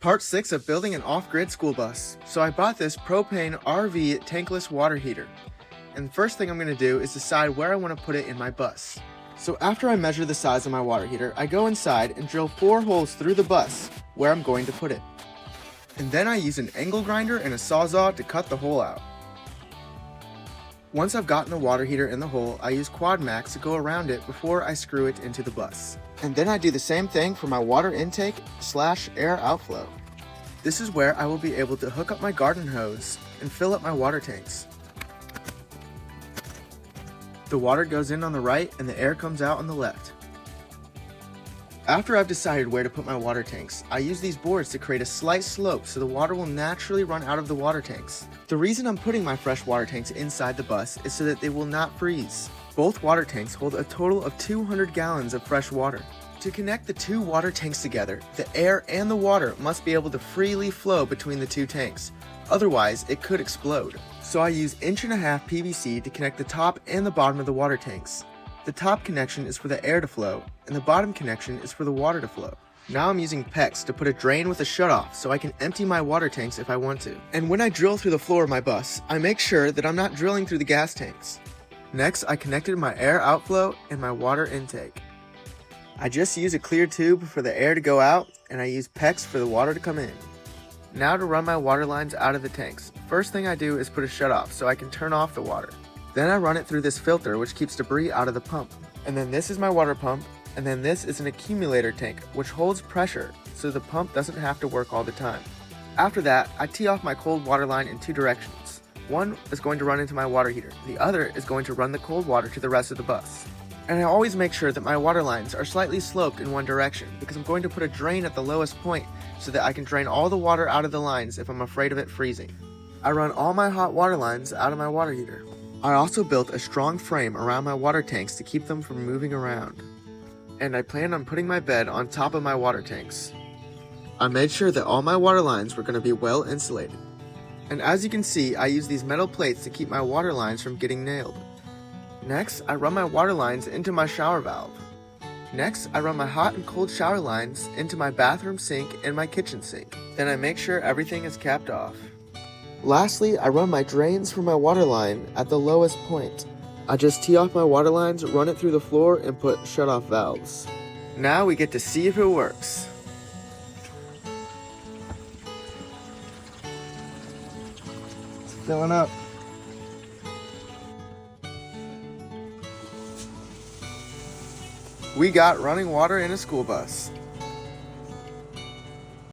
Part 6 of building an off-grid school bus. So I bought this propane RV tankless water heater. And the first thing I'm going to do is decide where I want to put it in my bus. So after I measure the size of my water heater, I go inside and drill 4 holes through the bus where I'm going to put it. And then I use an angle grinder and a sawzall to cut the hole out. Once I've gotten the water heater in the hole, I use Quad Max to go around it before I screw it into the bus. And then I do the same thing for my water intake / air outflow. This is where I will be able to hook up my garden hose and fill up my water tanks. The water goes in on the right and the air comes out on the left. After I've decided where to put my water tanks, I use these boards to create a slight slope so the water will naturally run out of the water tanks. The reason I'm putting my fresh water tanks inside the bus is so that they will not freeze. Both water tanks hold a total of 200 gallons of fresh water. To connect the 2 water tanks together, the air and the water must be able to freely flow between the 2 tanks. Otherwise, it could explode. So I use 1.5" PVC to connect the top and the bottom of the water tanks. The top connection is for the air to flow, and the bottom connection is for the water to flow. Now I'm using PEX to put a drain with a shutoff so I can empty my water tanks if I want to. And when I drill through the floor of my bus, I make sure that I'm not drilling through the gas tanks. Next, I connected my air outflow and my water intake. I just use a clear tube for the air to go out, and I use PEX for the water to come in. Now to run my water lines out of the tanks, first thing I do is put a shutoff so I can turn off the water. Then I run it through this filter which keeps debris out of the pump. And then this is my water pump, and then this is an accumulator tank which holds pressure so the pump doesn't have to work all the time. After that, I tee off my cold water line in 2 directions. One is going to run into my water heater, the other is going to run the cold water to the rest of the bus. And I always make sure that my water lines are slightly sloped in one direction because I'm going to put a drain at the lowest point so that I can drain all the water out of the lines if I'm afraid of it freezing. I run all my hot water lines out of my water heater. I also built a strong frame around my water tanks to keep them from moving around. And I plan on putting my bed on top of my water tanks. I made sure that all my water lines were going to be well insulated. And as you can see, I use these metal plates to keep my water lines from getting nailed. Next, I run my water lines into my shower valve. Next, I run my hot and cold shower lines into my bathroom sink and my kitchen sink. Then I make sure everything is capped off. Lastly, I run my drains for my water line at the lowest point. I just tee off my water lines, run it through the floor, and put shutoff valves. Now we get to see if it works. It's filling up. We got running water in a school bus.